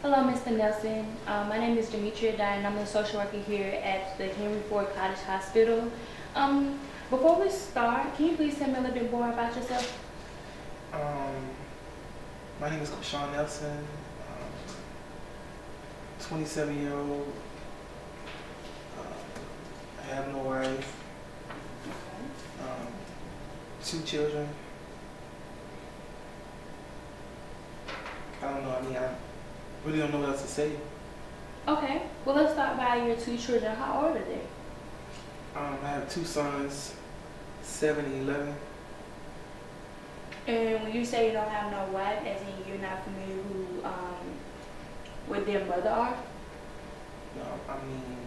Hello, Mr. Nelson. My name is Demetria Dye, and I'm a social worker here at the Henry Ford Cottage Hospital. Before we start, can you please tell me a little bit more about yourself? Um, my name is Sean Nelson, 27-year-old. I have no wife, two children. I don't know, I really don't know what else to say. Okay, well, let's start by your two children. How old are they? I have two sons, 7 and 11. And when you say you don't have no wife, as in you're not familiar who, with their mother are? No, I mean,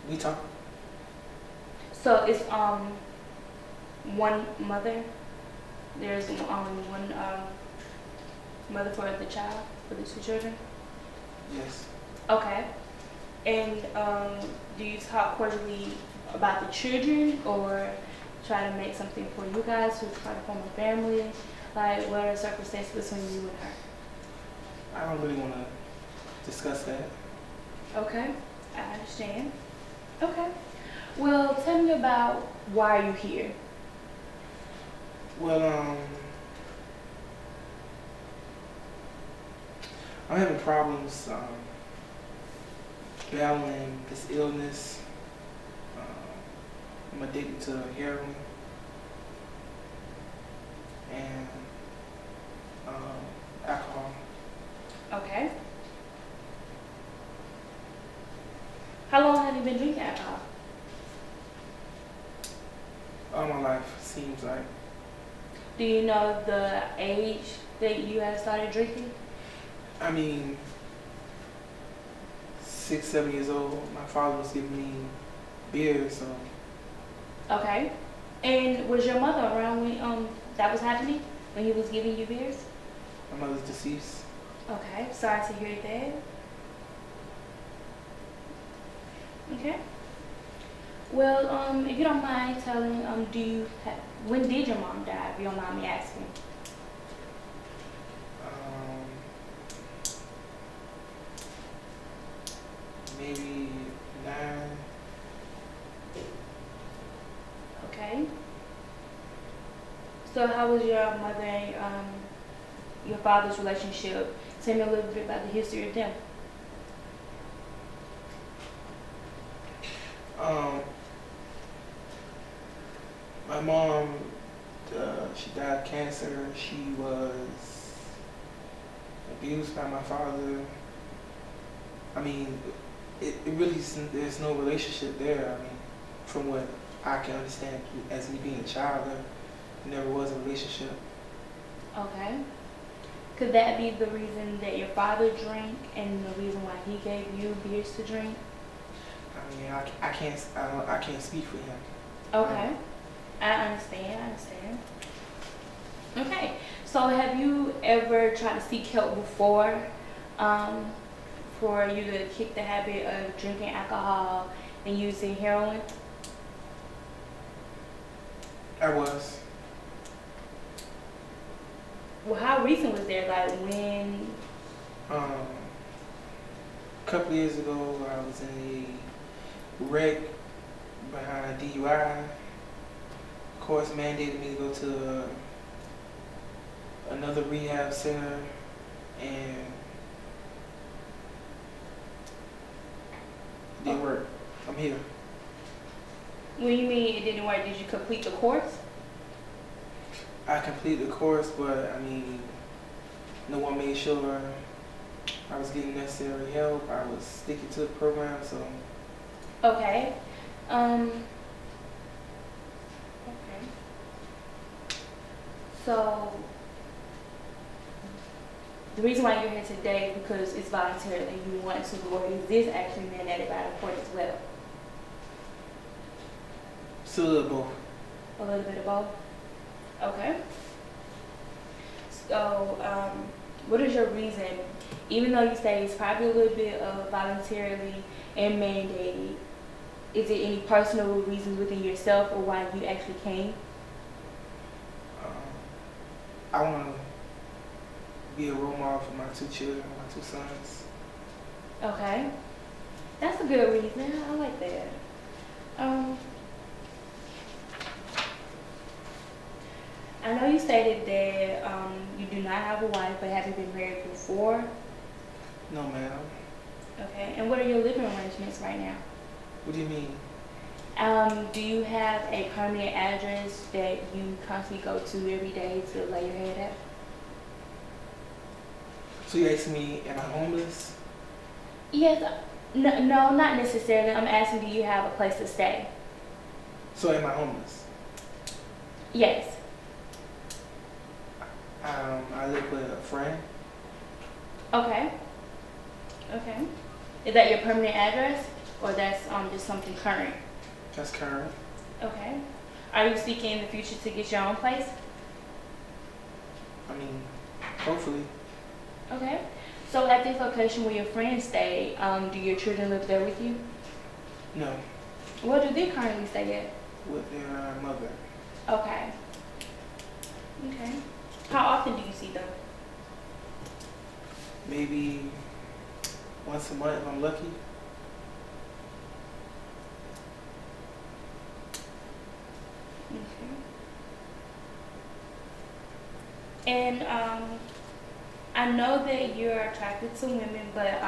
we talk. So it's one mother. There's one mother for the child, for the two children. Yes. Okay. And do you talk cordially about the children, or try to make something for you guys to try to form a family? Like, what are the circumstances between you and her? I don't really want to discuss that. Okay, I understand. Okay. Well, tell me about why are you here? Well, I'm having problems battling this illness. I'm addicted to heroin and alcohol. Okay. How long have you been drinking alcohol? All my life, seems like. Do you know the age that you have started drinking? I mean, 6, 7 years old. My father was giving me beer, so. Okay. And was your mother around when that was happening? When he was giving you beers? My mother's deceased. Okay. Sorry to hear that. Okay. Well, if you don't mind telling, when did your mom die, if you don't mind me asking? Maybe 9. Okay. So how was your mother and your father's relationship? Tell me a little bit about the history of them. My mom, she died of cancer. She was abused by my father. I mean, it really, there's no relationship there. I mean, from what I can understand as me being a child, there never was a relationship. Okay. Could that be the reason that your father drank and the reason why he gave you beers to drink? I mean, I can't speak for him. Okay. I understand. Okay. So have you ever tried to seek help before for you to kick the habit of drinking alcohol and using heroin? I was. Well, how recent was there? Like when? A couple years ago, I was in a wreck behind DUI. Of course, mandated me to go to another rehab center, and it didn't work. I'm here. When you mean it didn't work, did you complete the course? I completed the course, but I mean, no one made sure I was getting necessary help. I was sticking to the program, so. Okay. Okay. So the reason why you're here today is because it's voluntary and you want to, or is this actually mandated by the court as well? Still a little both. A little bit of both? Okay. So, what is your reason, even though you say it's probably a little bit of voluntarily and mandated, is it any personal reasons within yourself or why you actually came? I want to be a role model for my 2 children, my 2 sons. Okay. That's a good reason. I like that. I know you stated that you do not have a wife, but have you been married before? No, ma'am. Okay. And what are your living arrangements right now? What do you mean? Do you have a permanent address that you constantly go to every day to lay your head at? So you asking me, am I homeless? Yes. No, not necessarily. I'm asking, do you have a place to stay? So am I homeless? Yes. I live with a friend. Okay. Okay. Is that your permanent address, or that's just something current? That's current. Okay. Are you seeking in the future to get your own place? I mean, hopefully. Okay. So at this location where your friends stay, do your children live there with you? No. Where do they currently stay at? With their mother. Okay. Okay. How often do you see them? Maybe once a month if I'm lucky. Okay. And I know that you're attracted to women, but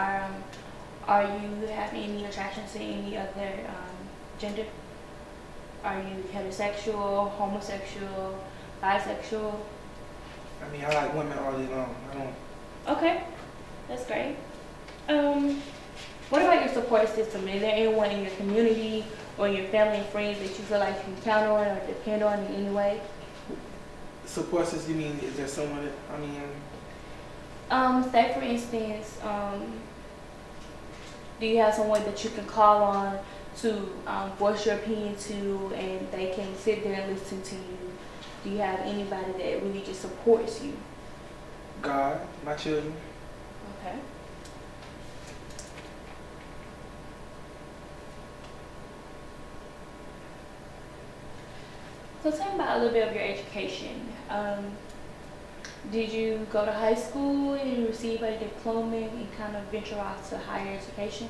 are you have any attraction to any other gender? Are you heterosexual, homosexual, bisexual? I mean, I like women all day long. I don't. Okay, that's great. What about your support system? Is there anyone in your community or your family and friends that you feel like you can count on or depend on in any way? Support system, you mean, is there someone that, I mean... Say for instance, do you have someone that you can call on to voice your opinion to, and they can sit there and listen to you? Do you have anybody that really just supports you? God, my children. Okay. So tell me about a little bit of your education. Did you go to high school and receive a diploma and kind of venture off to higher education?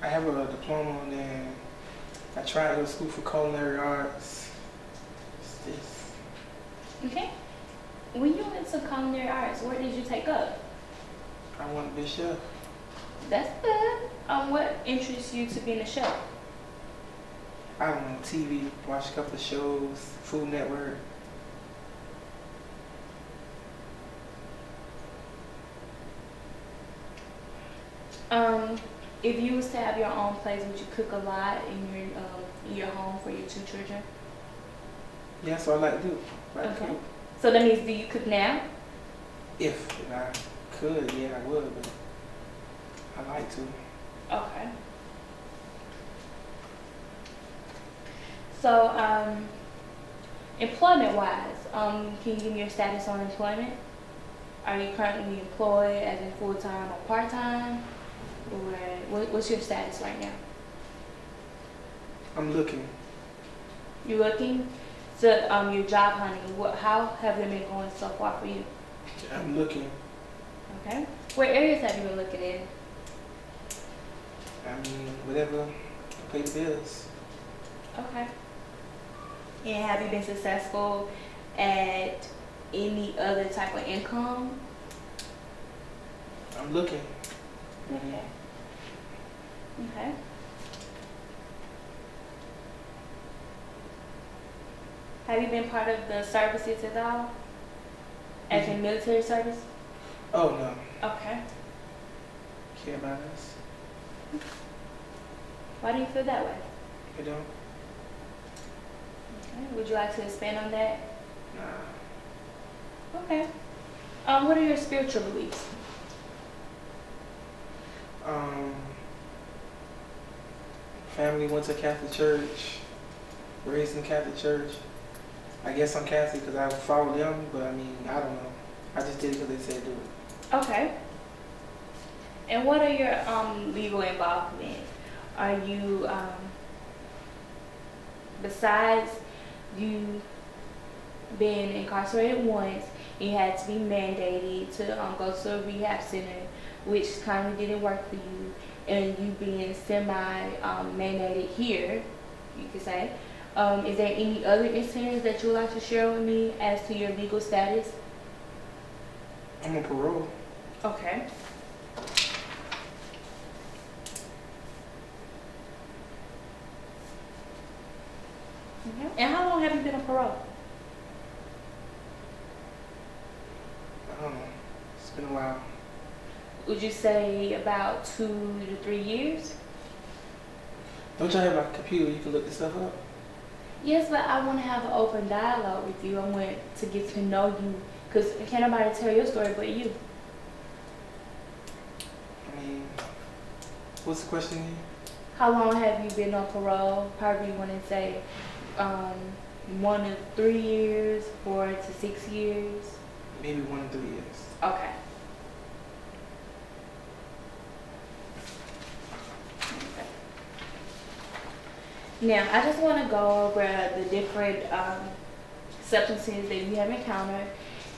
I have a diploma, and then I tried to go to school for culinary arts. It's this. Okay. When you went to culinary arts, what did you take up? I want to be a chef. That's good. What interests you to being a chef? I don't know, TV, watch a couple of shows, Food Network. If you was to have your own place, would you cook a lot in your home for your 2 children? Yeah, that's what I like to do. Okay. So that means, do you cook now? If I could, yeah, I would, but I like to. Okay. So, employment-wise, can you give me your status on employment? Are you currently employed as in full-time or part-time? Or what's your status right now? I'm looking. You're looking? So, your job hunting, how have they been going so far for you? I'm looking. Okay. What areas have you been looking in? I mean, whatever, pay the bills. Okay. And have you been successful at any other type of income? I'm looking. Okay. Okay. Have you been part of the services at all? As in military service? Oh, no. Okay. Care about us. Why do you feel that way? You don't? Okay. Would you like to expand on that? Nah. Okay. What are your spiritual beliefs? Family went to Catholic church, raised in Catholic church. I guess I'm Catholic because I followed them, but I mean, I don't know. I just did it because they said do it. Okay. And what are your legal involvement? Are you, besides you being incarcerated once, and you had to be mandated to go to a rehab center, which kind of didn't work for you, and you being semi-mandated here, you could say. Is there any other incidents that you would like to share with me as to your legal status? I'm on parole. Okay. And how long have you been on parole? I don't know. It's been a while. Would you say about 2 to 3 years? Don't y'all have my computer? You can look this stuff up. Yes, but I want to have an open dialogue with you. I want to get to know you, because can't nobody tell your story but you. I mean, what's the question here? How long have you been on parole? However you want to say, 1 to 3 years, 4 to 6 years? Maybe 1 to 3 years. Okay. Now, I just want to go over the different substances that you have encountered.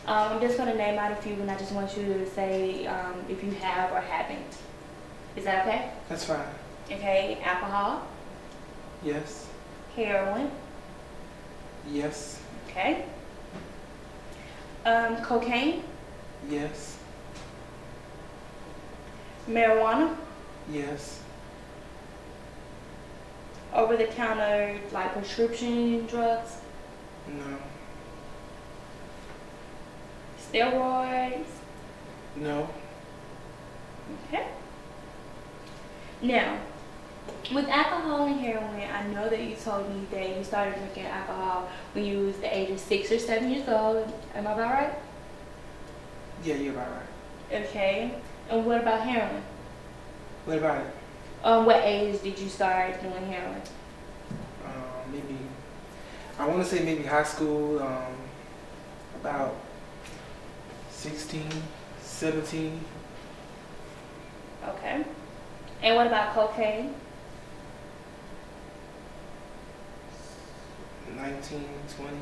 I'm just going to name out a few, and I just want you to say if you have or haven't. Is that okay? That's fine. Okay, alcohol. Yes. Heroin. Yes. Okay. Cocaine. Yes. Marijuana. Yes. Over-the-counter, like prescription drugs. No. Steroids. No. Okay. Now, with alcohol and heroin, I know that you told me that you started drinking alcohol when you was the age of 6 or 7 years old. Am I about right? Yeah, you're about right. Okay. And what about heroin? What about it? What age did you start doing heroin? Maybe, I want to say maybe high school, about 16, 17. Okay. And what about cocaine? 19, 20.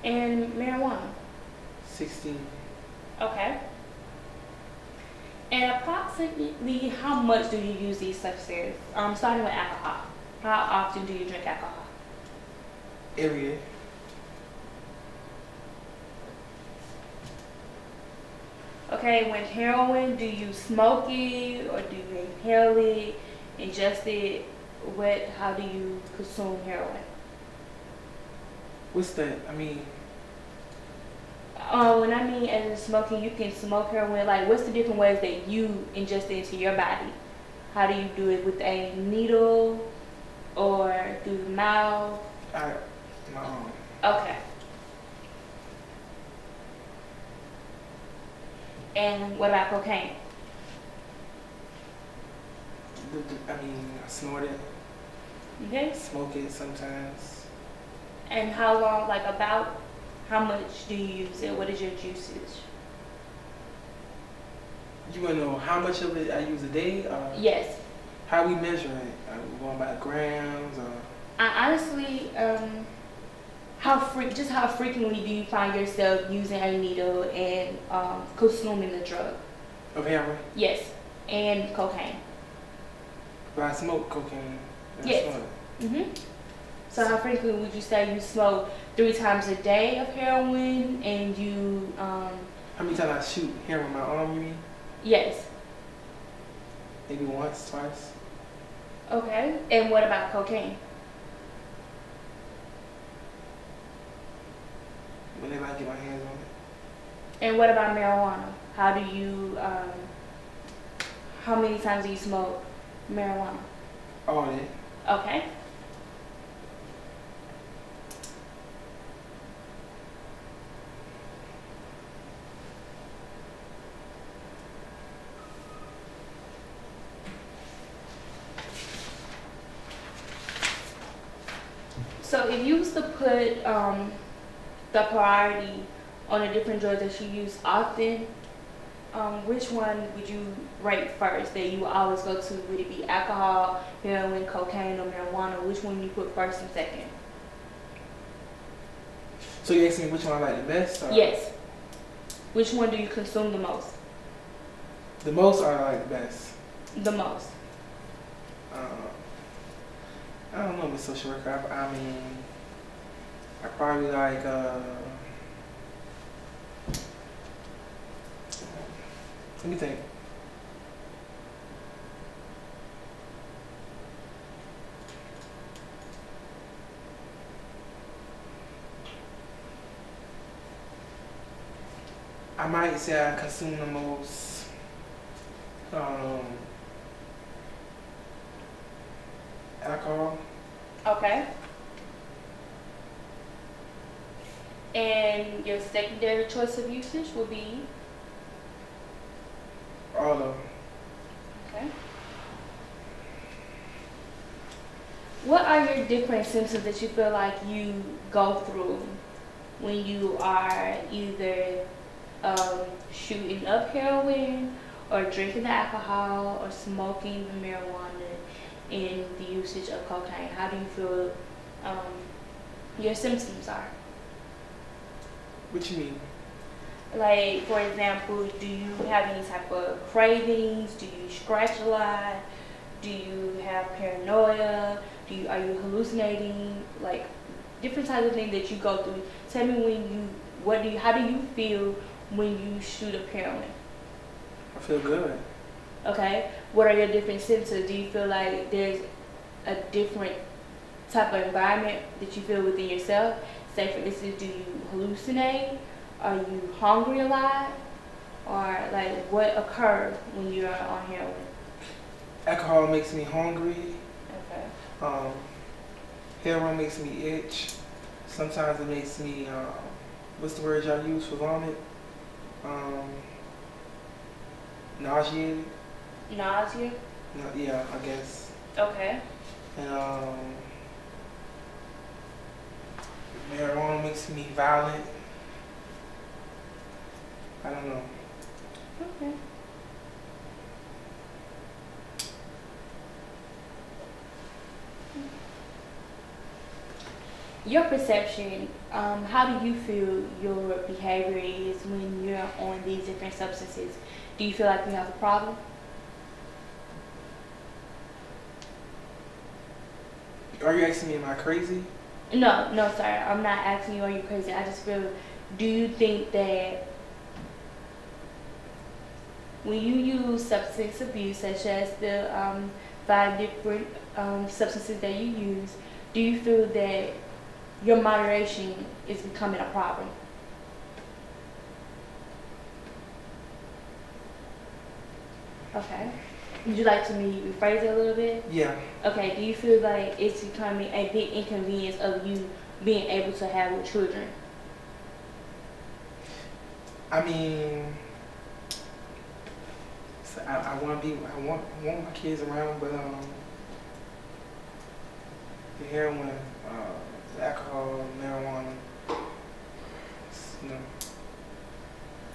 And marijuana? 16. Okay. And approximately how much do you use these substances? Starting with alcohol. How often do you drink alcohol? Every day. Okay, when heroin, do you smoke it or do you inhale it, ingest it? How do you consume heroin? What's that? I mean, When I mean as in smoking, you can smoke heroin. Like, what's the different ways that you ingest it into your body? How do you do it? With a needle or through the mouth? no. Okay. And what about cocaine? I snort it. Okay. Smoke it sometimes. And how long, like about how much do you use it? What is your usage? You want to know how much of it I use a day? Yes. How we measure it? Are we going by grams or? I honestly, how frequently do you find yourself using a needle and consuming the drug? Of heroin? Yes, and cocaine. But I smoke cocaine. Yes. So how frequently would you say you smoke 3 times a day of heroin, and you? How many times I shoot heroin in my arm? You mean? Yes. Maybe once, twice. Okay. And what about cocaine? Whenever I get my hands on it. And what about marijuana? How do you? How many times do you smoke marijuana? All day. Okay. So if you was to put the priority on the different drugs that you use often, which one would you rate first that you would always go to? Would it be alcohol, heroin, cocaine, or marijuana? Which one you put first and second? So you asking me which one I like the best? Or? Yes. Which one do you consume the most? The most or I like the best? The most. I don't know, Miss Social Worker. I mean, I probably like, let me think. I might say I consume the most, alcohol. Okay. And your secondary choice of usage will be? All of them. Okay. What are your different symptoms that you feel like you go through when you are either shooting up heroin or drinking the alcohol or smoking the marijuana and the usage of cocaine? How do you feel your symptoms are? What you mean? Like, for example, do you have any type of cravings? Do you scratch a lot? Do you have paranoia? Are you hallucinating? Like, different types of things that you go through. Tell me how do you feel when you shoot up heroin? I feel good. Okay. What are your different symptoms? Do you feel like there's a different type of environment that you feel within yourself? Say, for instance, do you hallucinate? Are you hungry a lot? Or, like, what occurs when you're on heroin? Alcohol makes me hungry. Okay. Heroin makes me itch. Sometimes it makes me, what's the word y'all use for vomit? Nauseated. Nausea? No, yeah, I guess. Okay. And marijuana makes me violent. I don't know. Okay. Your perception, how do you feel your behavior is when you're on these different substances? Do you feel like you have a problem? Are you asking me, am I crazy? No, sir. I'm not asking you, are you crazy? I just feel, do you think that when you use substance abuse, such as the 5 different substances that you use, do you feel that your moderation is becoming a problem? Okay. Would you like to me rephrase it a little bit? Yeah. Okay. Do you feel like it's becoming a big inconvenience of you being able to have with children? I mean, so I want my kids around, but the heroin, the alcohol, marijuana,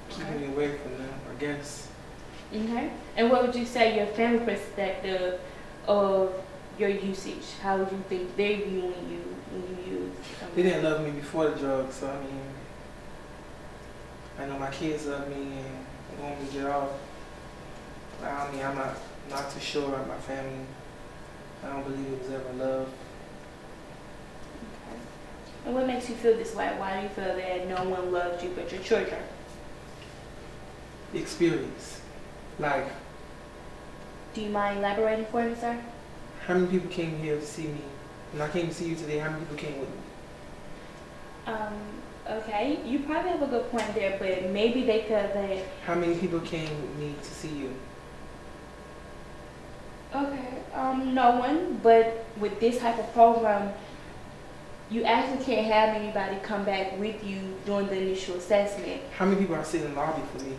keeping me away from them, I guess. Okay. And what would you say your family perspective of your usage? How would you think they viewing you when you use something? They didn't love me before the drugs, so I mean, I know my kids love me and want me to get off. I mean, I'm not too sure about my family. I don't believe it was ever love. Okay. And what makes you feel this way? Why do you feel that no one loves you but your children? Experience. Life. Do you mind elaborating for me, sir? How many people came here to see me? When I came to see you today, how many people came with me? Okay, you probably have a good point there, but maybe they felt that... How many people came with me to see you? Okay, no one, but with this type of program, you actually can't have anybody come back with you during the initial assessment. How many people are sitting in the lobby for me?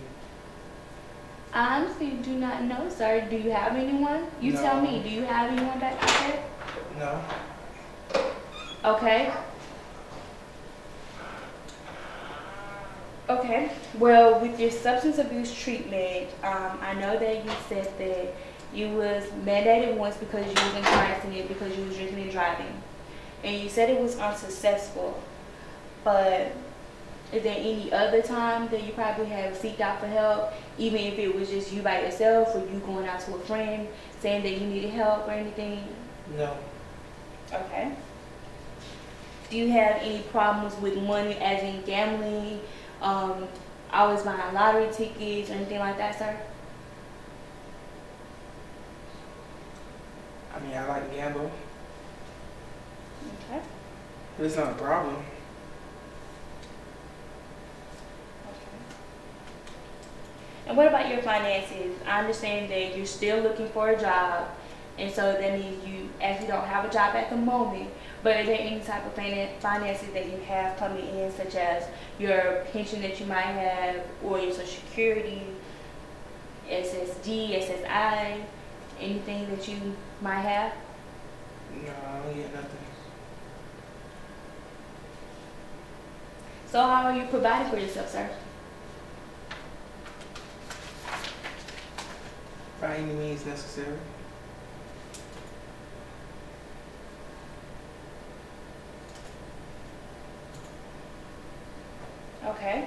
I honestly do not know, sir. Do you have anyone? You No. tell me, do you have anyone back there? No. Okay. Okay, well, with your substance abuse treatment, I know that you said that you was mandated once because you was incarcerated because you was drinking and driving. And you said it was unsuccessful. But is there any other time that you probably have seeked out for help, even if it was just you by yourself or you going out to a friend saying that you needed help or anything? No. Okay. Do you have any problems with money, as in gambling, always buying lottery tickets or anything like that, sir? I mean, I like to gamble, Okay. but it's not a problem. And what about your finances? I understand that you're still looking for a job, and so that means you actually don't have a job at the moment. But is there any type of finances that you have coming in, such as your pension that you might have, or your Social Security, SSD, SSI, anything that you might have? No, I don't get nothing. So how are you providing for yourself, sir? By any means necessary. Okay.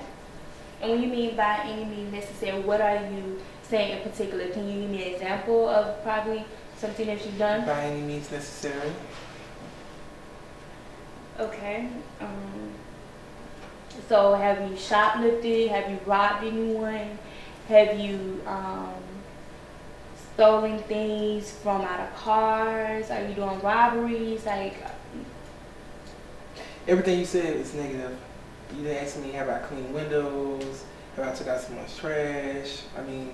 And when you mean by any means necessary, what are you saying in particular? Can you give me an example of probably something that you've done? By any means necessary. Okay. So have you shoplifted? Have you robbed anyone? Have you stolen things from out of cars? Are you doing robberies? Like, Everything you said is negative. You didn't ask me, have I cleaned windows? Have I took out someone's trash? I mean,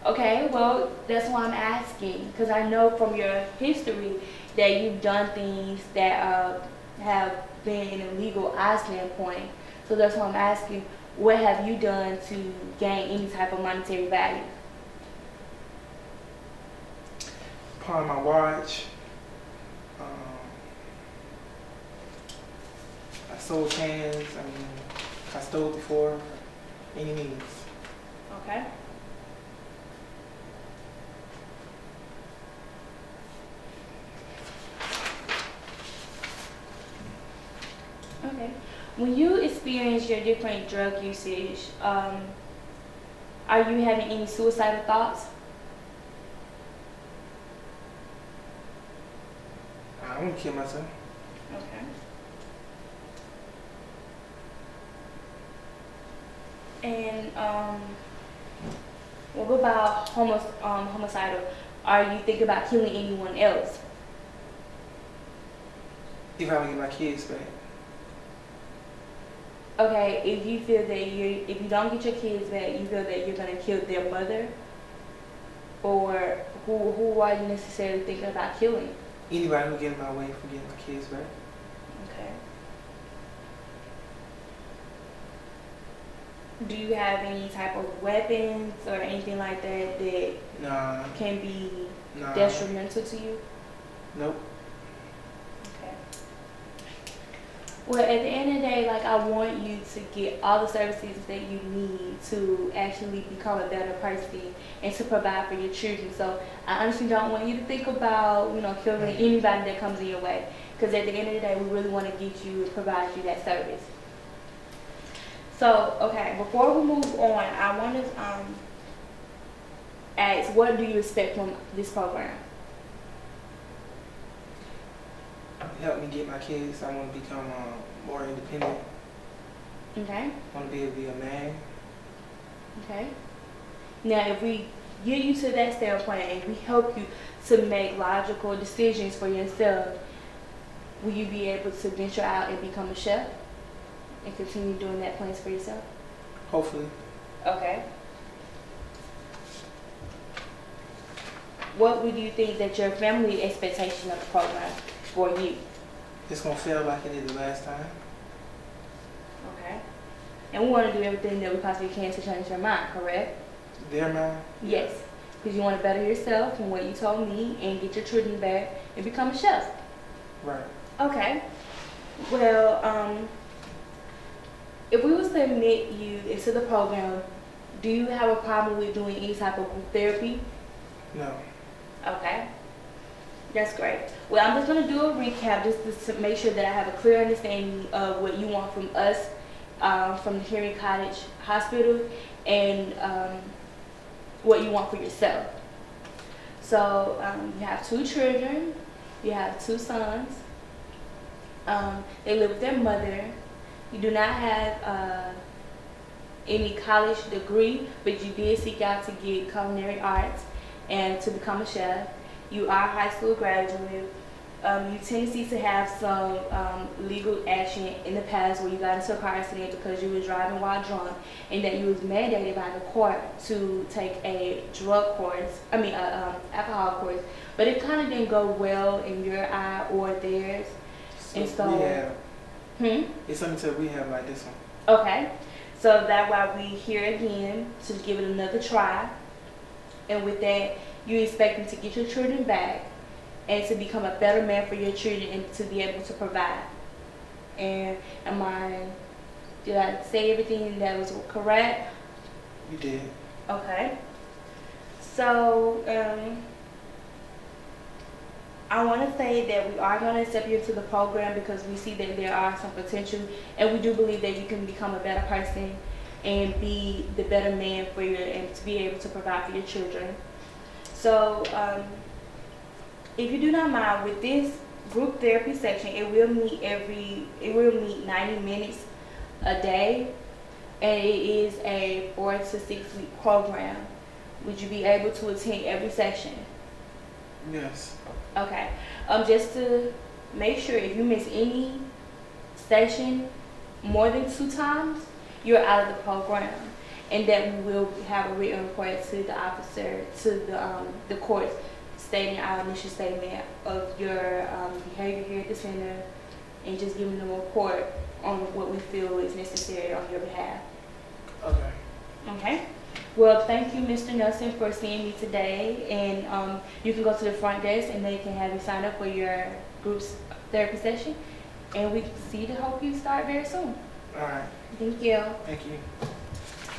okay, well, that's why I'm asking, because I know from your history that you've done things that have been in a legal eye standpoint. So that's why I'm asking, what have you done to gain any type of monetary value? pawn my watch. I sold cans. I mean, I stole before. Any means. Okay. Okay. When you experience your different drug usage, are you having any suicidal thoughts? I won't kill myself. Okay. And what about homicidal? Are you thinking about killing anyone else? If I would get my kids back. Okay, if you feel that if you don't get your kids back, you feel that you're gonna kill their mother, or who are you necessarily thinking about killing? Anybody who get in my way from getting my kids back. Okay. Do you have any type of weapons or anything like that that Nah. can be Nah. detrimental to you? Nope. Okay. Well, at the end of the day, like, I want you to get all the services that you need to actually become a better person and to provide for your children. So I honestly don't want you to think about, killing anybody that comes in your way. Because at the end of the day, we really want to get you and provide you that service. So, okay, before we move on, I want to ask, what do you expect from this program? Help me get my kids. I want to become more independent. Okay. I want to be able to be a man. Okay. Now, if we get you to that standpoint and we help you to make logical decisions for yourself, will you be able to venture out and become a chef and continue doing that plans for yourself? Hopefully. Okay. What would you think that your family expectation of the program for you? It's going to fail like it did the last time. Okay. And we want to do everything that we possibly can to change your mind, correct? Their mind? Yes. Because you want to better yourself from what you told me and get your children back and become a chef. Right. Okay. Well, if we was to admit you into the program, do you have a problem with doing any type of group therapy? No. Okay. That's great. Well, I'm just going to do a recap just to make sure that I have a clear understanding of what you want from us, from the Henry Cottage Hospital, and what you want for yourself. So you have 2 children, you have 2 sons, they live with their mother, you do not have any college degree, but you did seek out to get culinary arts and to become a chef. You are a high school graduate. You tendency to have some legal action in the past where you got into a car accident because you were driving while drunk, and that you was mandated by the court to take a drug course, alcohol course, but it kind of didn't go well in your eye or theirs. So and so, it's something to rehab like this one. Okay, so that's why we here again to give it another try, and with that, you expecting to get your children back and to become a better man for your children and to be able to provide. And did I say everything that was correct? You did. Okay. So, I want to say that we are going to accept you into the program because we see that there are some potential, and we do believe that you can become a better person and be the better man for and to be able to provide for your children. So, if you do not mind, with this group therapy section, it will meet 90 minutes a day, and it is a 4 to 6 week program. Would you be able to attend every session? Yes. Okay. Just to make sure, if you miss any session more than 2 times, you're out of the program, and that we will have a written report to the officer, to the courts, stating our initial statement of your behavior here at the center, and just giving them a report on what we feel is necessary on your behalf. Okay. Okay. Well, thank you, Mr. Nelson, for seeing me today, and you can go to the front desk and they can have you sign up for your group's therapy session, and we hope you start very soon. All right. Thank you. Thank you.